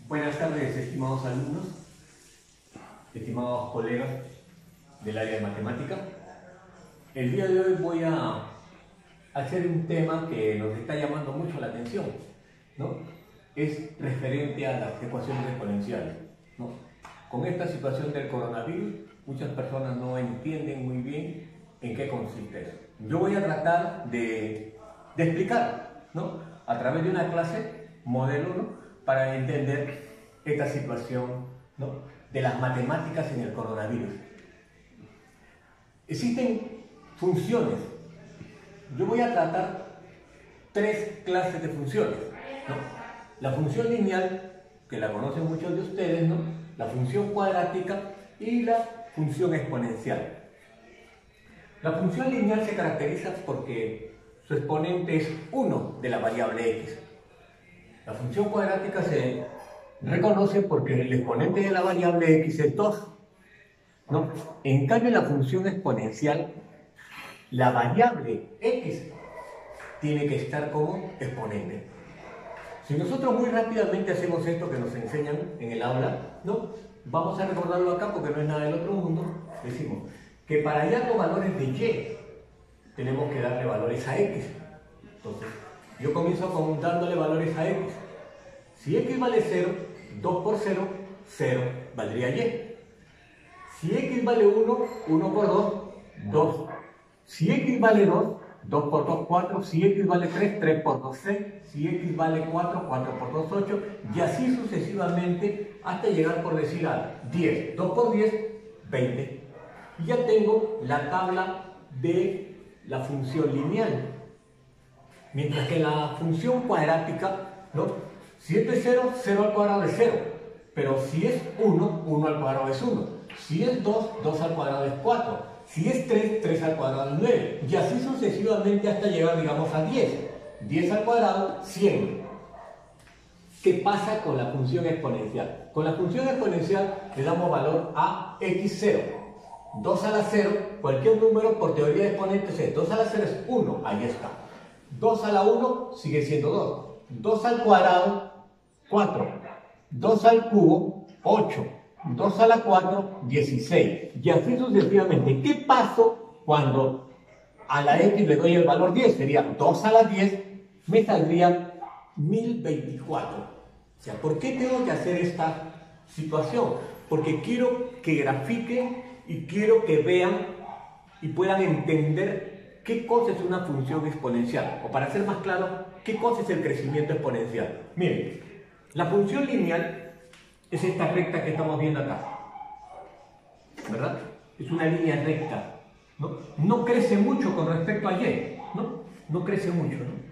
Buenas tardes, estimados alumnos, estimados colegas del área de matemática. El día de hoy voy a hacer un tema que nos está llamando mucho la atención, ¿no? Es referente a las ecuaciones exponenciales, ¿no? Con esta situación del coronavirus, muchas personas no entienden muy bien en qué consiste eso. Yo voy a tratar de explicar, ¿no? A través de una clase, modelo, ¿no? Para entender esta situación, ¿no? De las matemáticas en el coronavirus. Existen funciones. Yo voy a tratar tres clases de funciones, ¿no? La función lineal, que la conocen muchos de ustedes, ¿no? La función cuadrática y la función exponencial. La función lineal se caracteriza porque su exponente es 1 de la variable x. La función cuadrática se reconoce porque el exponente de la variable x es 2, ¿no? En cambio, la función exponencial, la variable x tiene que estar como exponente. Si nosotros muy rápidamente hacemos esto que nos enseñan en el aula, ¿no? Vamos a recordarlo acá porque no es nada del otro mundo. Decimos que para hallar los valores de y tenemos que darle valores a x. Entonces, yo comienzo dándole valores a x. Si x vale 0, 2 por 0, 0 valdría y. Si x vale 1, 1 por 2, 2. Si x vale 2, 2 por 2, 4. Si x vale 3, 3 por 2, 6. Si x vale 4, 4 por 2, 8. Y así sucesivamente hasta llegar, por decir, a 10. 2 por 10, 20. Y ya tengo la tabla de la función lineal. Mientras que la función cuadrática, ¿no? Si esto es 0, 0 al cuadrado es 0. Pero si es 1, 1 al cuadrado es 1. Si es 2, 2 al cuadrado es 4. Si es 3, 3 al cuadrado es 9. Y así sucesivamente hasta llegar, digamos, a 10. 10 al cuadrado, 100. ¿Qué pasa con la función exponencial? Con la función exponencial le damos valor a x0. 2 a la 0, cualquier número por teoría de exponentes es 2 a la 0 es 1, ahí está. 2 a la 1 sigue siendo 2. 2 al cuadrado, 4. 2 al cubo, 8. 2 a la 4, 16. Y así sucesivamente. ¿Qué pasó cuando a la x le doy el valor 10? Sería 2 a la 10, me saldría 1024. O sea, ¿por qué tengo que hacer esta situación? Porque quiero que grafiquen y quiero que vean y puedan entender qué cosa es una función exponencial. O para ser más claro, qué cosa es el crecimiento exponencial. Miren, la función lineal es esta recta que estamos viendo acá, ¿verdad? Es una línea recta, ¿no? No crece mucho con respecto a y, ¿no? No crece mucho, ¿no?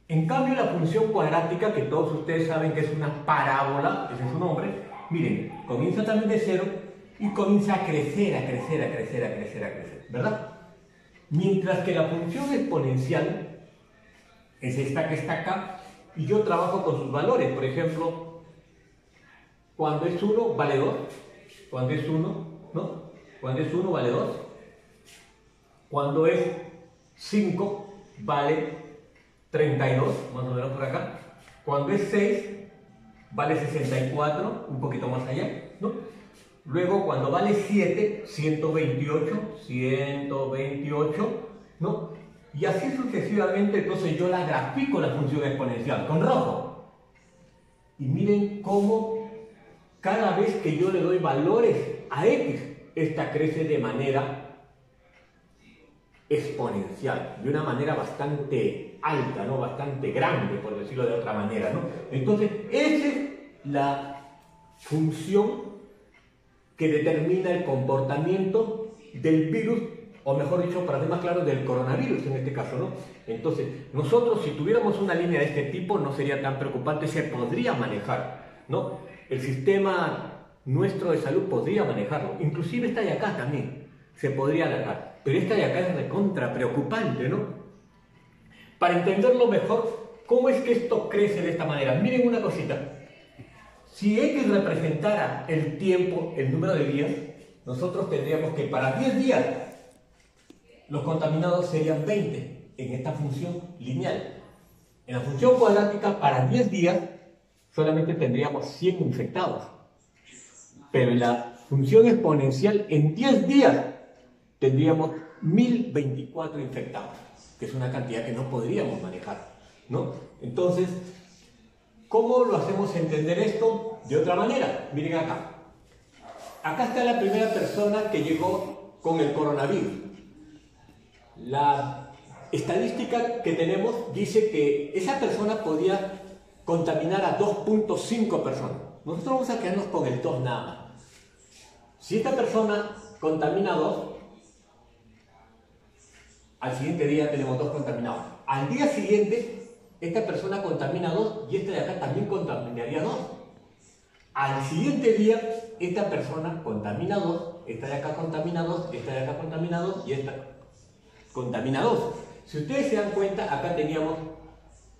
En cambio, la función cuadrática, que todos ustedes saben que es una parábola, ese es su nombre, miren, comienza también de 0 y comienza a crecer, a crecer, a crecer, a crecer, a crecer, ¿verdad? Mientras que la función exponencial es esta que está acá y yo trabajo con sus valores. Por ejemplo, cuando es 1 vale 2, cuando es 1, ¿no? Cuando es 1 vale 2, cuando es 5 vale 32, más o menos por acá, cuando es 6 vale 64, un poquito más allá, ¿no? Luego, cuando vale 7, 128, 128, ¿no? Y así sucesivamente, entonces yo la grafico la función exponencial con rojo. Y miren cómo cada vez que yo le doy valores a x, esta crece de manera exponencial, de una manera bastante alta, ¿no? Bastante grande, por decirlo de otra manera, ¿no? Entonces, esa es la función que determina el comportamiento del virus, o mejor dicho, para ser más claro, del coronavirus en este caso, ¿no? Entonces, nosotros si tuviéramos una línea de este tipo no sería tan preocupante, se podría manejar, ¿no? El sistema nuestro de salud podría manejarlo, inclusive esta de acá también se podría alargar, pero esta de acá es recontra preocupante, ¿no? Para entenderlo mejor, ¿cómo es que esto crece de esta manera? Miren una cosita. Si x representara el tiempo, el número de días, nosotros tendríamos que para 10 días los contaminados serían 20 en esta función lineal. En la función cuadrática, para 10 días solamente tendríamos 100 infectados. Pero en la función exponencial, en 10 días, tendríamos 1024 infectados, que es una cantidad que no podríamos manejar, ¿no? Entonces, ¿cómo lo hacemos entender esto? De otra manera, miren acá. Acá está la primera persona que llegó con el coronavirus. La estadística que tenemos dice que esa persona podía contaminar a 2.5 personas. Nosotros vamos a quedarnos con el 2 nada más. Si esta persona contamina a 2, al siguiente día tenemos 2 contaminados. Al día siguiente, esta persona contamina a 2 y esta de acá también contaminaría a 2. Al siguiente día, esta persona contamina 2, esta de acá contamina 2, esta de acá contamina 2 y esta contamina 2. Si ustedes se dan cuenta, acá teníamos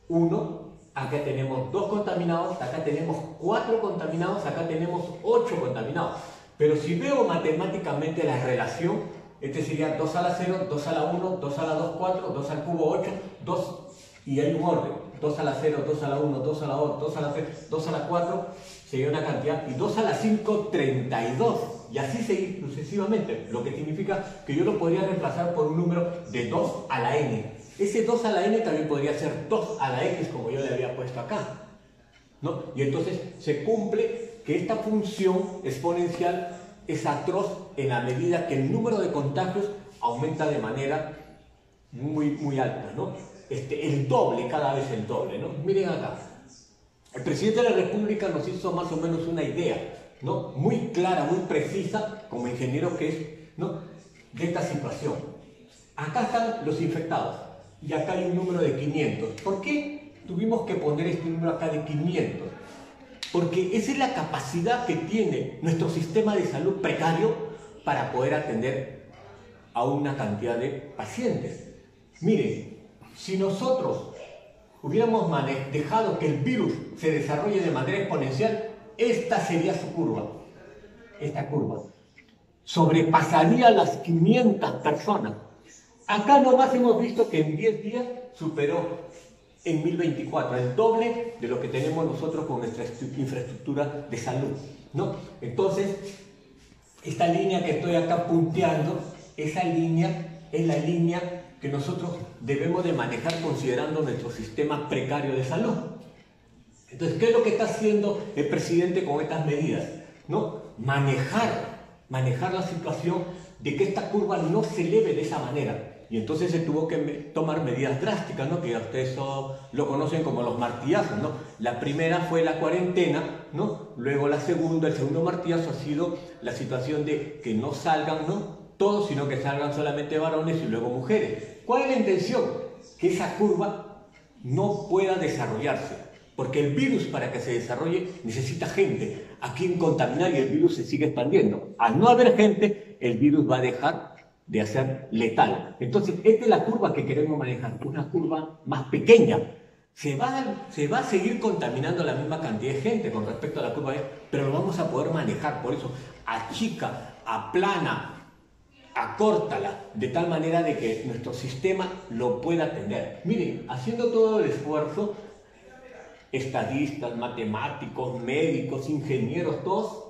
1, acá tenemos 2 contaminados, acá tenemos 4 contaminados, acá tenemos 8 contaminados. Pero si veo matemáticamente la relación, este sería 2 a la 0, 2 a la 1, 2 a la 2, 4, 2 al cubo, 8, 2, y hay un orden. 2 a la 0, 2 a la 1, 2 a la 2, 2 a la 3, 2 a la 4, sería una cantidad, y 2 a la 5, 32. Y así seguir sucesivamente, lo que significa que yo lo podría reemplazar por un número de 2 a la n. Ese 2 a la n también podría ser 2 a la x, como yo le había puesto acá, ¿no? Y entonces se cumple que esta función exponencial es atroz en la medida que el número de contagios aumenta de manera muy alta, ¿no? El doble, cada vez el doble, ¿no? Miren acá. El presidente de la República nos hizo más o menos una idea, ¿no? Muy clara, muy precisa, como ingeniero que es, ¿no? De esta situación. Acá están los infectados y acá hay un número de 500. ¿Por qué tuvimos que poner este número acá de 500? Porque esa es la capacidad que tiene nuestro sistema de salud precario para poder atender a una cantidad de pacientes. Miren, si nosotros hubiéramos dejado que el virus se desarrolle de manera exponencial, esta sería su curva. Esta curva sobrepasaría las 500 personas. Acá nomás hemos visto que en 10 días superó en 1024, el doble de lo que tenemos nosotros con nuestra infraestructura de salud, ¿no? Entonces, esta línea que estoy acá punteando, esa línea es la línea que nosotros debemos de manejar considerando nuestro sistema precario de salud. Entonces, ¿qué es lo que está haciendo el presidente con estas medidas? ¿No? Manejar la situación de que esta curva no se eleve de esa manera. Y entonces se tuvo que tomar medidas drásticas, ¿no? Que ustedes lo conocen como los martillazos, ¿no? La primera fue la cuarentena, ¿no? Luego el segundo martillazo ha sido la situación de que no salgan, ¿no? Todos, sino que salgan solamente varones y luego mujeres. ¿Cuál es la intención? Que esa curva no pueda desarrollarse, porque el virus, para que se desarrolle, necesita gente a quien contaminar y el virus se sigue expandiendo. Al no haber gente, el virus va a dejar de ser letal. Entonces, esta es la curva que queremos manejar, una curva más pequeña. Se va a seguir contaminando la misma cantidad de gente con respecto a la curva, pero lo vamos a poder manejar. Por eso, achica, aplana, acórtala, de tal manera de que nuestro sistema lo pueda atender. Miren, haciendo todo el esfuerzo, estadistas, matemáticos, médicos, ingenieros, todos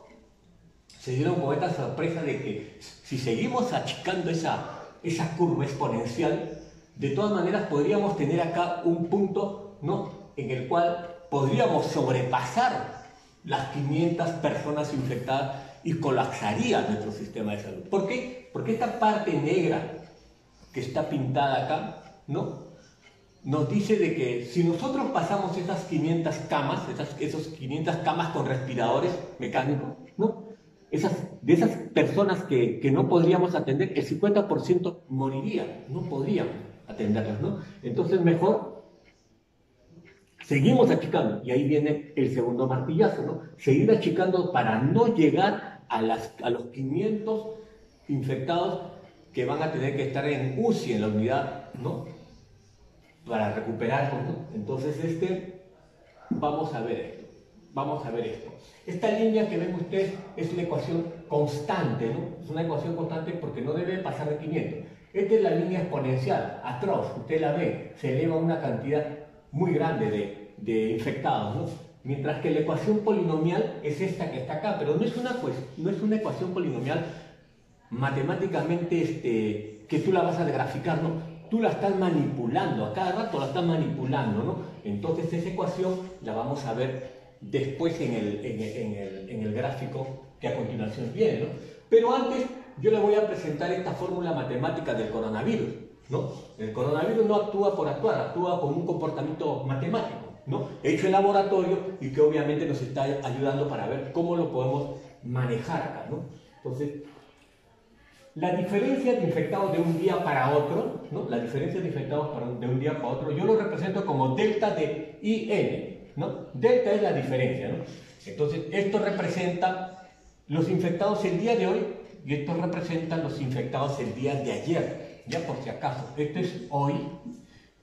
se dieron con esta sorpresa de que si seguimos achicando esa curva exponencial, de todas maneras podríamos tener acá un punto, ¿no?, en el cual podríamos sobrepasar las 500 personas infectadas y colapsaría nuestro sistema de salud. ¿Por qué? Porque esta parte negra que está pintada acá, ¿no?, nos dice de que si nosotros pasamos esas 500 camas, esos 500 camas con respiradores mecánicos, ¿no?, de esas personas que no podríamos atender, el 50% moriría, no podríamos atenderlas, ¿no? Entonces mejor seguimos achicando, y ahí viene el segundo martillazo, ¿no? Seguir achicando para no llegar a los 500 infectados que van a tener que estar en UCI, en la unidad, ¿no?, para recuperarlos, ¿no? Entonces, vamos a ver esto. Esta línea que ven ustedes es una ecuación constante, ¿no? Es una ecuación constante porque no debe pasar de 500. Esta es la línea exponencial, atroz, usted la ve, se eleva una cantidad muy grande de infectados, ¿no? Mientras que la ecuación polinomial es esta que está acá, pero no es una ecuación polinomial matemáticamente que tú la vas a graficar, ¿no? Tú la estás manipulando, a cada rato la estás manipulando, ¿no? Entonces esa ecuación la vamos a ver después en el gráfico que a continuación viene, ¿no? Pero antes yo le voy a presentar esta fórmula matemática del coronavirus, ¿no? El coronavirus no actúa por actuar, actúa con un comportamiento matemático, ¿no? Hecho en laboratorio y que obviamente nos está ayudando para ver cómo lo podemos manejar acá, ¿no? Entonces, la diferencia de infectados de un día para otro, ¿no? La diferencia de infectados de un día para otro, yo lo represento como delta de IN, ¿no? Delta es la diferencia, ¿no? Entonces, esto representa los infectados el día de hoy y esto representa los infectados el día de ayer, ya por si acaso. Esto es hoy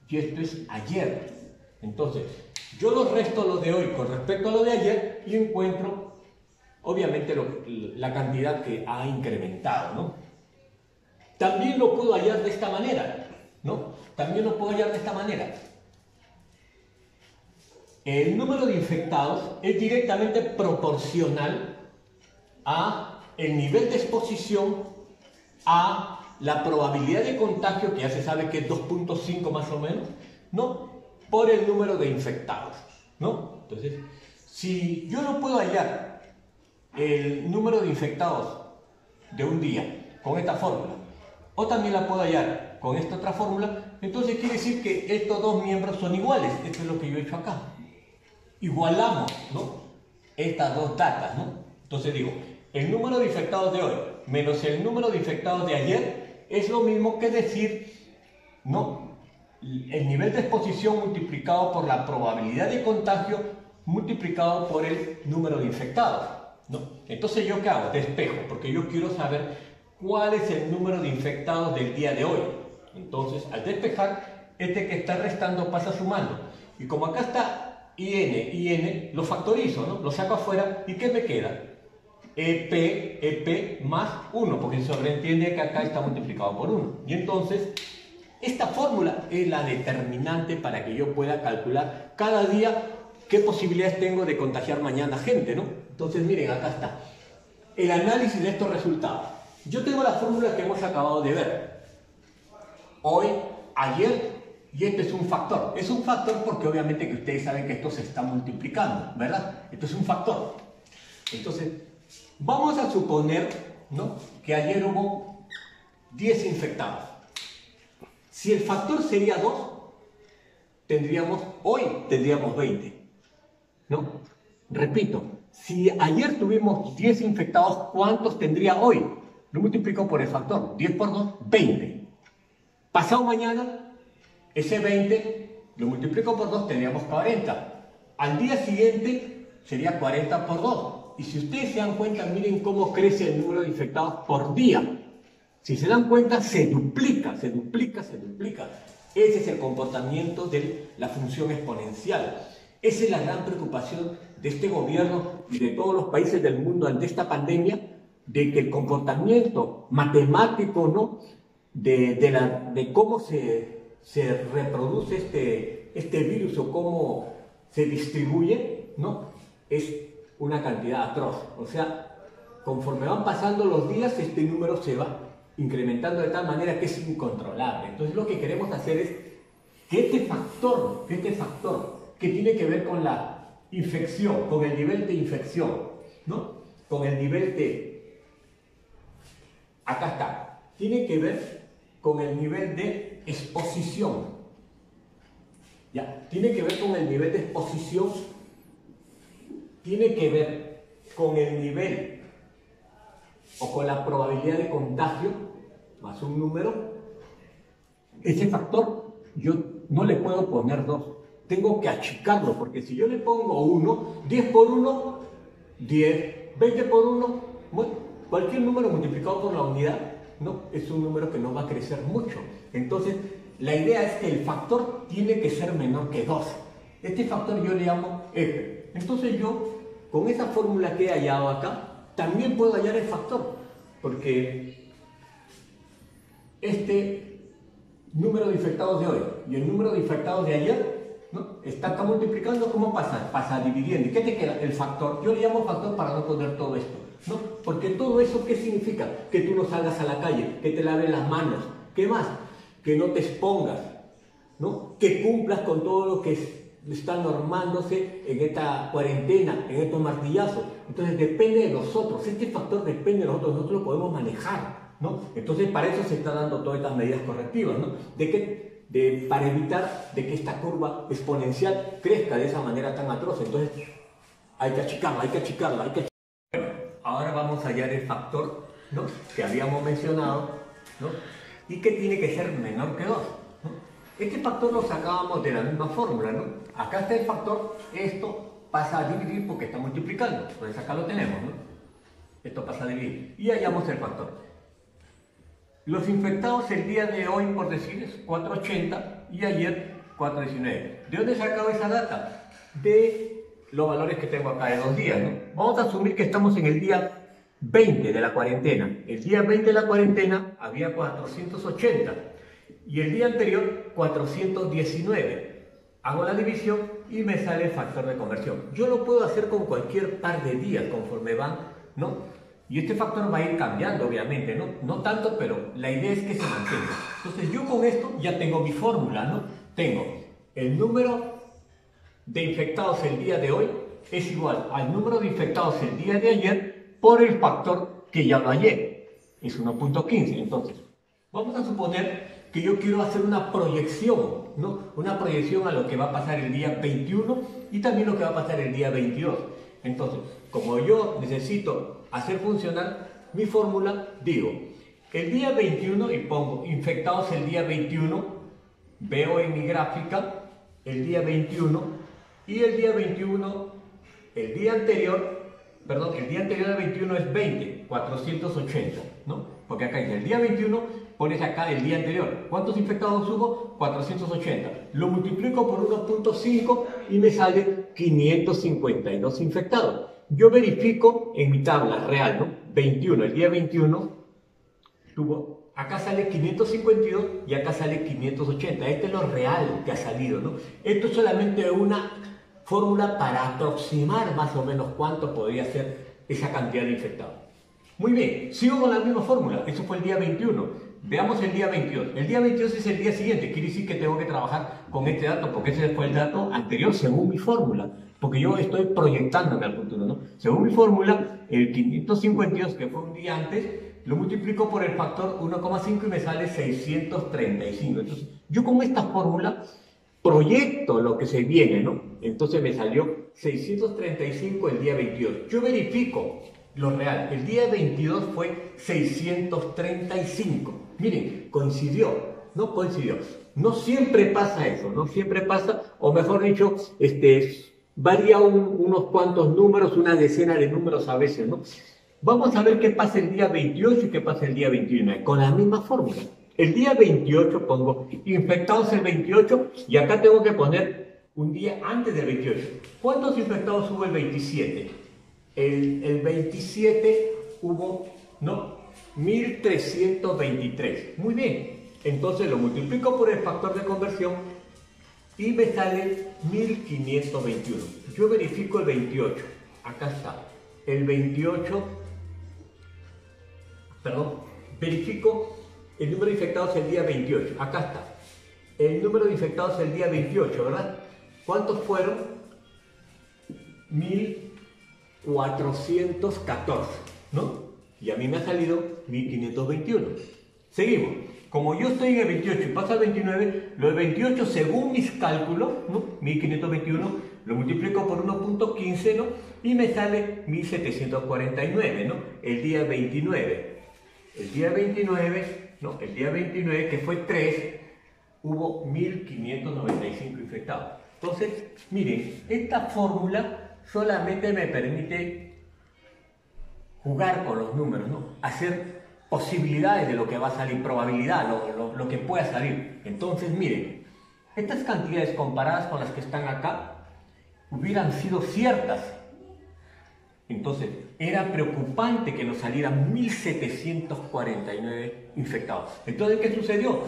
y esto es ayer. Entonces, yo los resto lo de hoy con respecto a lo de ayer y encuentro, obviamente, la cantidad que ha incrementado, ¿no? También lo puedo hallar de esta manera, ¿no? También lo puedo hallar de esta manera. El número de infectados es directamente proporcional a el nivel de exposición, a la probabilidad de contagio, que ya se sabe que es 2.5 más o menos, ¿no? Por el número de infectados, ¿no? Entonces, si yo no puedo hallar el número de infectados de un día con esta fórmula, o también la puedo hallar con esta otra fórmula, entonces quiere decir que estos dos miembros son iguales. Esto es lo que yo he hecho acá. Igualamos, ¿no? Estas dos datas, ¿no? Entonces digo, el número de infectados de hoy menos el número de infectados de ayer es lo mismo que decir, ¿no? El nivel de exposición multiplicado por la probabilidad de contagio multiplicado por el número de infectados, ¿no? Entonces, ¿yo qué hago? Despejo, porque yo quiero saber cuál es el número de infectados del día de hoy. Entonces, al despejar, este que está restando pasa sumando. Y como acá está IN, lo factorizo, ¿no? Lo saco afuera, ¿y qué me queda? EP más 1, porque se sobreentiende que acá está multiplicado por 1. Y entonces, esta fórmula es la determinante para que yo pueda calcular cada día qué posibilidades tengo de contagiar mañana gente, ¿no? Entonces, miren, acá está el análisis de estos resultados. Yo tengo la fórmula que hemos acabado de ver. Hoy, ayer, y este es un factor. Es un factor porque obviamente que ustedes saben que esto se está multiplicando, ¿verdad? Esto es un factor. Entonces, vamos a suponer, ¿no?, que ayer hubo 10 infectados. Si el factor sería 2, hoy tendríamos 20, ¿no? Repito, si ayer tuvimos 10 infectados, ¿cuántos tendría hoy? Lo multiplico por el factor, 10 por 2, 20. Pasado mañana, ese 20 lo multiplico por 2, tendríamos 40. Al día siguiente sería 40 por 2. Y si ustedes se dan cuenta, miren cómo crece el número de infectados por día. Si se dan cuenta, se duplica, se duplica, se duplica. Ese es el comportamiento de la función exponencial. Esa es la gran preocupación de este gobierno y de todos los países del mundo ante esta pandemia, de que el comportamiento matemático, ¿no?, de cómo se reproduce este virus o cómo se distribuye, ¿no?, es una cantidad atroz. O sea, conforme van pasando los días, este número se va incrementando de tal manera que es incontrolable. Entonces, lo que queremos hacer es que este factor que tiene que ver con la infección, con el nivel de infección, ¿no?, con el nivel de... Acá está. Tiene que ver con el nivel de exposición. ¿Ya? Tiene que ver con el nivel de exposición. Tiene que ver con el nivel o con la probabilidad de contagio más un número. Ese factor yo no le puedo poner 2. Tengo que achicarlo, porque si yo le pongo 1, 10 por 1, 10, 20 por 1, bueno, cualquier número multiplicado por la unidad, ¿no?, es un número que no va a crecer mucho. Entonces, la idea es que el factor tiene que ser menor que 2. Este factor yo le llamo F. Entonces yo, con esa fórmula que he hallado acá, también puedo hallar el factor, porque este número de infectados de hoy y el número de infectados de ayer ¿no? Está acá multiplicando, ¿cómo pasa? Pasa dividiendo. ¿Y qué te queda? El factor. Yo le llamo factor para no poner todo esto, ¿no? Porque todo eso, ¿qué significa? Que tú no salgas a la calle, que te laves las manos. ¿Qué más? Que no te expongas, ¿no? Que cumplas con todo lo que está normándose en esta cuarentena, en estos martillazos. Entonces depende de nosotros. Este factor depende de nosotros lo podemos manejar, ¿no? Entonces para eso se está dando todas estas medidas correctivas, ¿no? Para evitar de que esta curva exponencial crezca de esa manera tan atroz. Entonces hay que achicarla, hay que achicarla, hay que achicarla. Ahora vamos a hallar el factor, ¿no?, que habíamos mencionado, ¿no?, y que tiene que ser menor que 2, ¿no? Este factor lo sacábamos de la misma fórmula, ¿no? Acá está el factor, esto pasa a dividir porque está multiplicando, entonces acá lo tenemos, ¿no? Esto pasa a dividir y hallamos el factor. Los infectados el día de hoy, por decir, es 480 y ayer 419. ¿De dónde he sacado esa data? De los valores que tengo acá de 2 días, ¿no? Vamos a asumir que estamos en el día 20 de la cuarentena. El día 20 de la cuarentena había 480 y el día anterior 419. Hago la división y me sale el factor de conversión. Yo lo puedo hacer con cualquier par de días conforme van, ¿no? Y este factor va a ir cambiando, obviamente, ¿no? No tanto, pero la idea es que se mantenga. Entonces yo con esto ya tengo mi fórmula, ¿no? Tengo el número de infectados el día de hoy es igual al número de infectados el día de ayer por el factor que ya lo hallé. Es 1.15. Entonces, vamos a suponer que yo quiero hacer una proyección, ¿no? Una proyección a lo que va a pasar el día 21 y también lo que va a pasar el día 22. Entonces, como yo necesito hacer funcionar mi fórmula, digo, el día 21, y pongo infectados el día 21, veo en mi gráfica el día 21, y el día 21, el día anterior al 21 es 20, 480, ¿no? Porque acá dice el día 21, pones acá el día anterior. ¿Cuántos infectados hubo? 480. Lo multiplico por 1.5 y me sale 552 infectados. Yo verifico en mi tabla real, ¿no? 21, el día 21 tuvo, acá sale 552 y acá sale 580. Este es lo real que ha salido, ¿no? Esto es solamente una fórmula para aproximar más o menos cuánto podría ser esa cantidad de infectados. Muy bien, sigo con la misma fórmula. Eso fue el día 21. Veamos el día 22. El día 22 es el día siguiente. Quiere decir que tengo que trabajar con este dato porque ese fue el dato anterior según mi fórmula. Porque yo estoy proyectándome al futuro, ¿no? Según mi fórmula, el 552, que fue un día antes, lo multiplico por el factor 1,5 y me sale 635. Entonces, yo con esta fórmula proyecto lo que se viene, ¿no? Entonces me salió 635 el día 22. Yo verifico lo real. El día 22 fue 635. Miren, coincidió, no coincidió. No siempre pasa eso, no siempre pasa, o mejor dicho, varía unos cuantos números, una decena de números a veces, ¿no? Vamos a ver qué pasa el día 28 y qué pasa el día 29, con la misma fórmula. El día 28 pongo infectados el 28 y acá tengo que poner un día antes del 28. ¿Cuántos infectados hubo el 27? El 27 hubo, ¿no?, 1323. Muy bien. Entonces lo multiplico por el factor de conversión y me sale 1521. Yo verifico el 28. Acá está. El 28, verifico el número de infectados el día 28. Acá está. El número de infectados el día 28, ¿verdad? ¿Cuántos fueron? 1414, ¿no? Y a mí me ha salido 1521. Seguimos. Como yo estoy en el 28 y pasa al 29, lo de 28 según mis cálculos, ¿no?, 1521, lo multiplico por 1.15, ¿no?, y me sale 1749, ¿no? El día 29. El día 29, ¿no?, el día 29, que fue 3, hubo 1595 infectados. Entonces, miren, esta fórmula solamente me permite jugar con los números, ¿no?, hacer posibilidades de lo que va a salir, probabilidad, lo que pueda salir. Entonces, miren, estas cantidades comparadas con las que están acá hubieran sido ciertas. Entonces, era preocupante que nos salieran 1749 infectados. Entonces, ¿qué sucedió?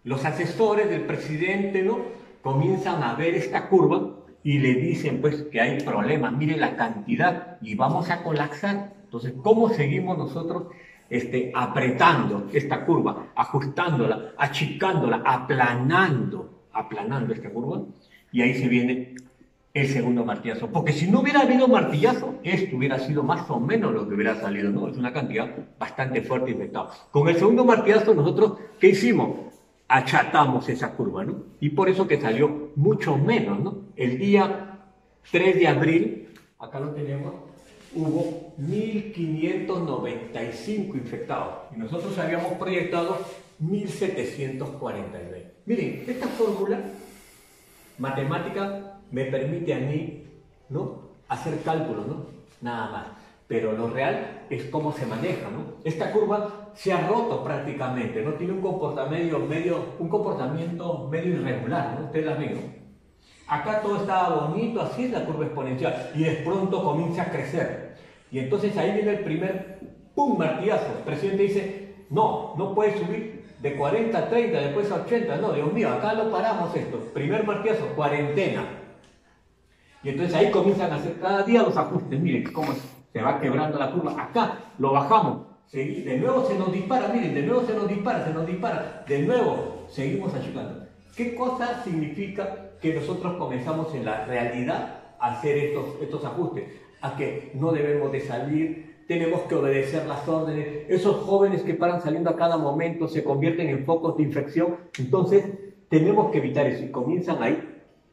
Los asesores del presidente, ¿no?, comienzan a ver esta curva y le dicen pues que hay problemas, mire la cantidad y vamos a colapsar. Entonces, ¿cómo seguimos nosotros apretando esta curva, ajustándola, achicándola, aplanando esta curva? Y ahí se viene el segundo martillazo. Porque si no hubiera habido martillazo, esto hubiera sido más o menos lo que hubiera salido, ¿no? Es una cantidad bastante fuerte de infectados. Con el segundo martillazo nosotros, ¿qué hicimos? Achatamos esa curva, ¿no? Y por eso que salió mucho menos, ¿no? El día 3 de abril, acá lo tenemos, hubo 1.595 infectados y nosotros habíamos proyectado 1.749. Miren, esta fórmula matemática me permite a mí, ¿no?, hacer cálculos, ¿no? Nada más. Pero lo real es cómo se maneja, ¿no? Esta curva se ha roto prácticamente, ¿no? Tiene un comportamiento medio irregular, ¿no? Ustedes la ven, ¿no? Acá todo estaba bonito, así es la curva exponencial, y de pronto comienza a crecer. Y entonces ahí viene el primer ¡pum! Martillazo. El presidente dice, no puede subir de 40 a 30, después a 80. No, Dios mío, acá lo paramos esto. Primer martillazo, cuarentena. Y entonces ahí comienzan a hacer cada día los ajustes. Miren cómo se va quebrando la curva. Acá lo bajamos. De nuevo se nos dispara, miren, de nuevo se nos dispara. De nuevo seguimos achicando. ¿Qué cosa significa que nosotros comenzamos en la realidad a hacer estos ajustes? A que no debemos de salir, tenemos que obedecer las órdenes. Esos jóvenes que paran saliendo a cada momento se convierten en focos de infección. Entonces tenemos que evitar eso y comienzan ahí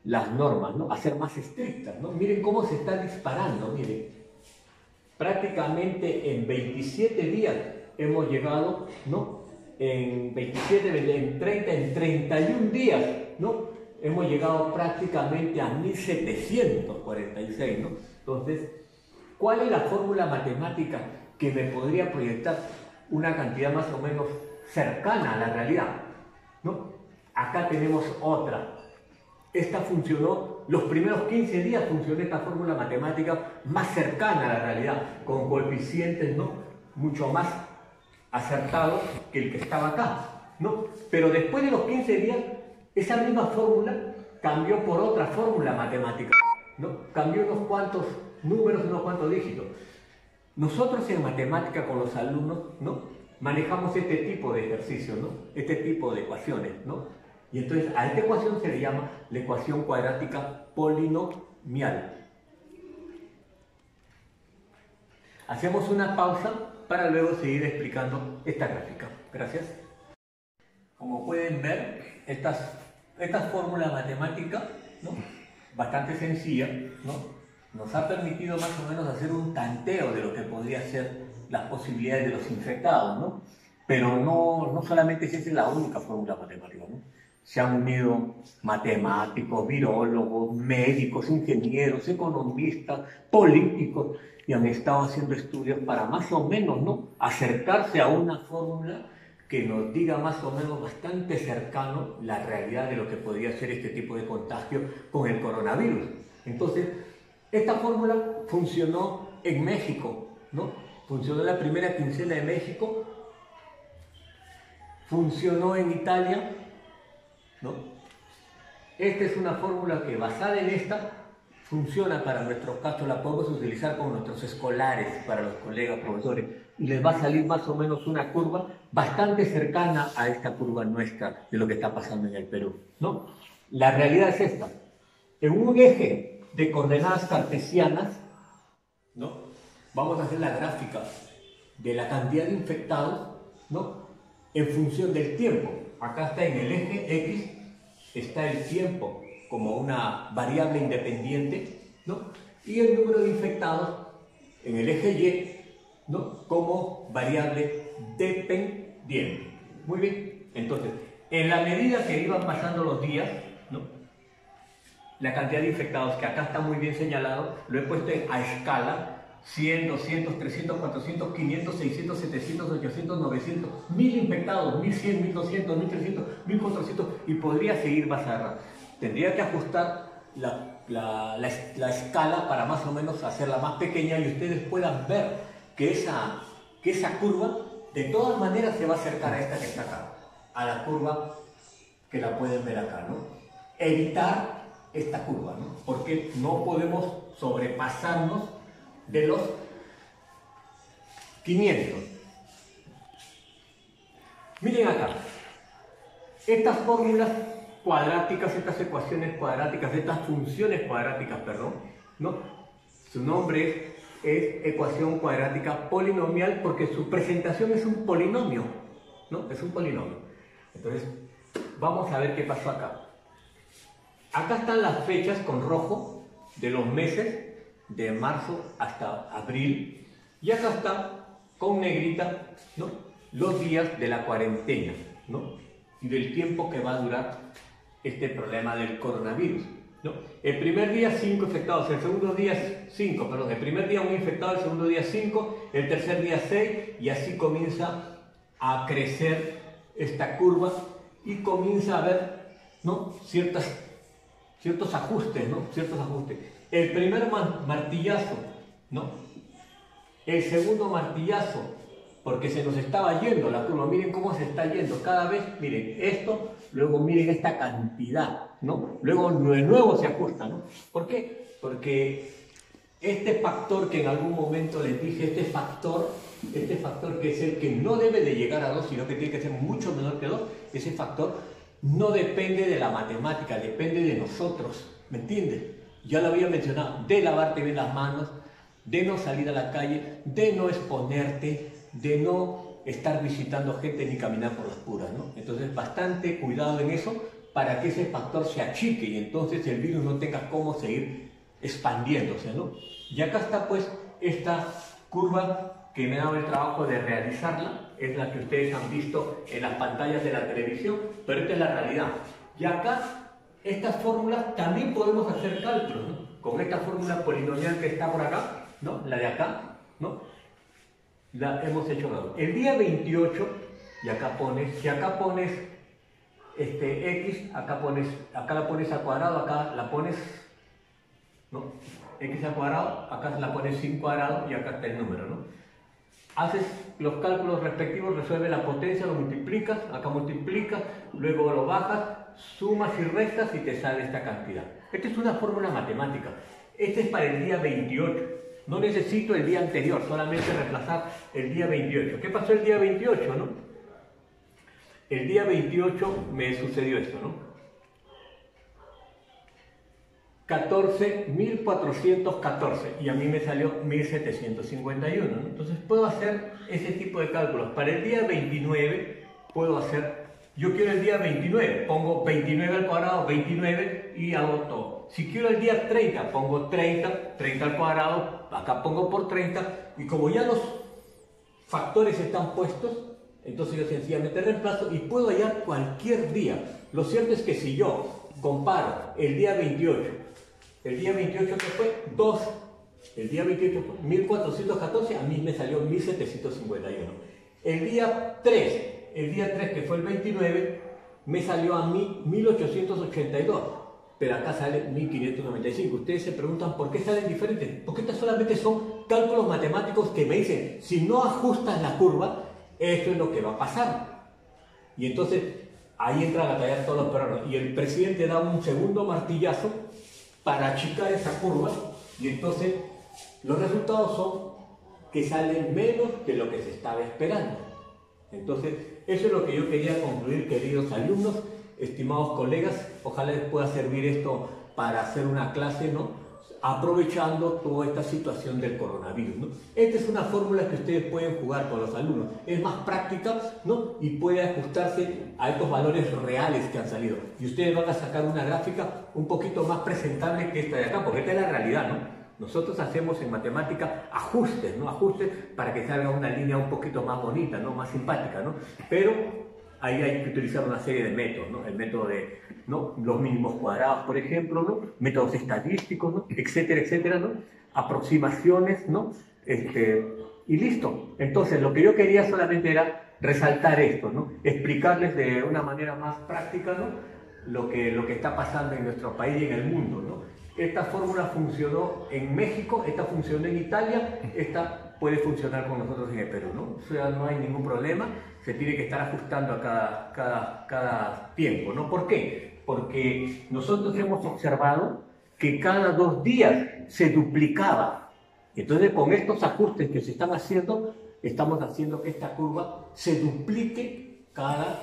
las normas, ¿no?, a ser más estrictas, ¿no? Miren cómo se está disparando, miren. Prácticamente en 27 días hemos llegado, ¿no? En 27, en 30, en 31 días, ¿no?, hemos llegado prácticamente a 1.746, ¿no? Entonces, ¿cuál es la fórmula matemática que me podría proyectar una cantidad más o menos cercana a la realidad, ¿no? Acá tenemos otra. Esta funcionó, los primeros 15 días funcionó esta fórmula matemática más cercana a la realidad, con coeficientes, ¿no?, mucho más acertados que el que estaba acá, ¿no? Pero después de los 15 días, esa misma fórmula cambió por otra fórmula matemática, ¿no? Cambió unos cuantos números, unos cuantos dígitos. Nosotros en matemática con los alumnos, ¿no?, manejamos este tipo de ejercicios, ¿no?, este tipo de ecuaciones, ¿no? Y entonces a esta ecuación se le llama la ecuación cuadrática polinomial. Hacemos una pausa para luego seguir explicando esta gráfica. Gracias. Como pueden ver, esta fórmula matemática, ¿no?, bastante sencilla, ¿no?, nos ha permitido más o menos hacer un tanteo de lo que podría ser las posibilidades de los infectados, ¿no? Pero no solamente esa es la única fórmula matemática, ¿no? Se han unido matemáticos, virólogos, médicos, ingenieros, economistas, políticos, y han estado haciendo estudios para más o menos, ¿no?, acercarse a una fórmula que nos diga más o menos bastante cercano la realidad de lo que podría ser este tipo de contagio con el coronavirus. Entonces, esta fórmula funcionó en México, ¿no? Funcionó en la primera quincena de México, funcionó en Italia, ¿no? Esta es una fórmula que, basada en esta, funciona para nuestro caso, la podemos utilizar con nuestros escolares, para los colegas profesores, y les va a salir más o menos una curva bastante cercana a esta curva nuestra de lo que está pasando en el Perú, ¿no? La realidad es esta. En un eje de coordenadas cartesianas, ¿no?, vamos a hacer la gráfica de la cantidad de infectados, ¿no?, en función del tiempo. Acá está en el eje X, está el tiempo como una variable independiente, ¿no?, y el número de infectados en el eje Y, ¿no?, como variable dependiente. Muy bien, entonces, en la medida que iban pasando los días, ¿no?, la cantidad de infectados, que acá está muy bien señalado, lo he puesto a escala: 100, 200, 300, 400, 500, 600, 700, 800, 900, 1000 infectados, 1100, 1200, 1300, 1400, y podría seguir más arriba. Tendría que ajustar la escala para más o menos hacerla más pequeña y ustedes puedan ver que esa curva de todas maneras se va a acercar a esta que está acá, a la curva que la pueden ver acá, ¿no? evitar esta curva, ¿no? Porque no podemos sobrepasarnos de los 500. Miren acá, estas fórmulas cuadráticas, estas ecuaciones cuadráticas, estas funciones cuadráticas, perdón, ¿no? Su nombre es ecuación cuadrática polinomial porque su presentación es un polinomio, ¿no? Es un polinomio. Entonces, vamos a ver qué pasó acá. Acá están las fechas con rojo de los meses de marzo hasta abril y acá está con negrita, ¿no? Los días de la cuarentena, ¿no? Y del tiempo que va a durar este problema del coronavirus, ¿no? El primer día 5 infectados, el segundo día 5, perdón, el primer día 1 infectado, el segundo día 5, el tercer día 6 y así comienza a crecer esta curva y comienza a haber, ¿no? ciertos ajustes, ¿no? Ciertos ajustes. El primer martillazo, ¿no? El segundo martillazo, porque se nos estaba yendo la curva, miren cómo se está yendo cada vez, miren esto, luego miren esta cantidad, ¿no? Luego de nuevo se ajusta, ¿no? ¿Por qué? Porque este factor que en algún momento les dije, este factor que es el que no debe de llegar a 2, sino que tiene que ser mucho menor que 2, ese factor no depende de la matemática, depende de nosotros, ¿me entienden? Ya lo había mencionado, de lavarte bien las manos, de no salir a la calle, de no exponerte, de no estar visitando gente ni caminar por las puras, ¿no? Entonces, bastante cuidado en eso para que ese factor se achique y entonces el virus no tenga cómo seguir expandiéndose, ¿no? Y acá está pues esta curva que me ha dado el trabajo de realizarla, es la que ustedes han visto en las pantallas de la televisión, pero esta es la realidad. Y acá, estas fórmulas también podemos hacer cálculos, ¿no? Con esta fórmula polinomial que está por acá, ¿no? La de acá, ¿no? La hemos hecho algo. El día 28, y acá pones, si acá pones x, acá la pones al cuadrado, acá la pones, ¿no? X al cuadrado, acá la pones sin cuadrado y acá está el número, ¿no? Haces los cálculos respectivos, resuelves la potencia, lo multiplicas, acá multiplicas, luego lo bajas, sumas y restas y te sale esta cantidad. Esta es una fórmula matemática. Este es para el día 28. No necesito el día anterior, solamente reemplazar el día 28. ¿Qué pasó el día 28, no? El día 28 me sucedió esto, ¿no? 14.414 y a mí me salió 1.751, ¿no? Entonces puedo hacer ese tipo de cálculos. Para el día 29 puedo hacer, yo quiero el día 29, pongo 29 al cuadrado, 29 y hago todo. Si quiero el día 30, pongo 30 al cuadrado, acá pongo por 30 y como ya los factores están puestos, entonces yo sencillamente reemplazo y puedo hallar cualquier día. Lo cierto es que si yo comparo el día 28 que fue 2, el día 28 fue 1414, a mí me salió 1751. El día 3 que fue el 29, me salió a mí 1882, pero acá sale 1595. Ustedes se preguntan por qué salen diferentes, porque estas solamente son cálculos matemáticos que me dicen, si no ajustas la curva, esto es lo que va a pasar. Y entonces, ahí entra a batallar todos los peruanos. Y el presidente da un segundo martillazo para achicar esa curva y entonces los resultados son que salen menos de lo que se estaba esperando. Entonces, eso es lo que yo quería concluir, queridos alumnos, estimados colegas. Ojalá les pueda servir esto para hacer una clase, ¿no? Aprovechando toda esta situación del coronavirus, ¿no? Esta es una fórmula que ustedes pueden jugar con los alumnos. Es más práctica, ¿no? Y puede ajustarse a estos valores reales que han salido. Y ustedes van a sacar una gráfica un poquito más presentable que esta de acá, porque esta es la realidad, ¿no? Nosotros hacemos en matemática ajustes, ¿no? Ajustes para que salga una línea un poquito más bonita, ¿no? Más simpática, ¿no? Pero ahí hay que utilizar una serie de métodos, ¿no? El método de, ¿no? Los mínimos cuadrados, por ejemplo, ¿no? Métodos estadísticos, ¿no? Etcétera, etcétera, ¿no? Aproximaciones, ¿no? Y listo. Entonces, lo que yo quería solamente era resaltar esto, ¿no? Explicarles de una manera más práctica, ¿no? Lo que está pasando en nuestro país y en el mundo, ¿no? Esta fórmula funcionó en México, esta funcionó en Italia, esta puede funcionar con nosotros en el Perú, ¿no? O sea, no hay ningún problema, se tiene que estar ajustando a cada tiempo, ¿no? ¿Por qué? porque nosotros hemos observado que cada 2 días se duplicaba. Entonces, con estos ajustes que se están haciendo, estamos haciendo que esta curva se duplique cada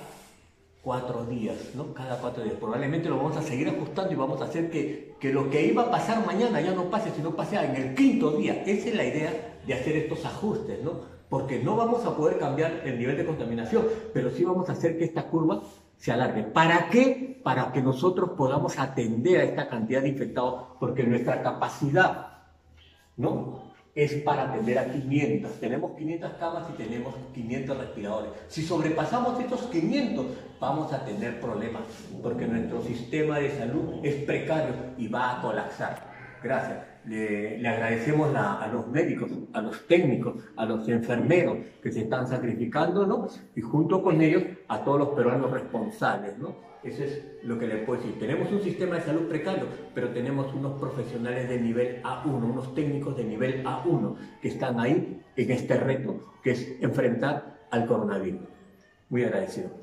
4 días, ¿no? Cada 4 días. Probablemente lo vamos a seguir ajustando y vamos a hacer que lo que iba a pasar mañana ya no pase, sino pase en el 5.º día. Esa es la idea de hacer estos ajustes, ¿no? Porque no vamos a poder cambiar el nivel de contaminación, pero sí vamos a hacer que esta curva se alargue. ¿Para qué? Para que nosotros podamos atender a esta cantidad de infectados, porque nuestra capacidad, ¿no?, es para atender a 500. Tenemos 500 camas y tenemos 500 respiradores. Si sobrepasamos estos 500, vamos a tener problemas, porque nuestro sistema de salud es precario y va a colapsar. Gracias. Le agradecemos a los médicos, a los técnicos, a los enfermeros que se están sacrificando, ¿no? Y junto con ellos a todos los peruanos responsables, ¿no? Eso es lo que le puedo decir. Tenemos un sistema de salud precario, pero tenemos unos profesionales de nivel A1, unos técnicos de nivel A1 que están ahí en este reto que es enfrentar al coronavirus. Muy agradecido.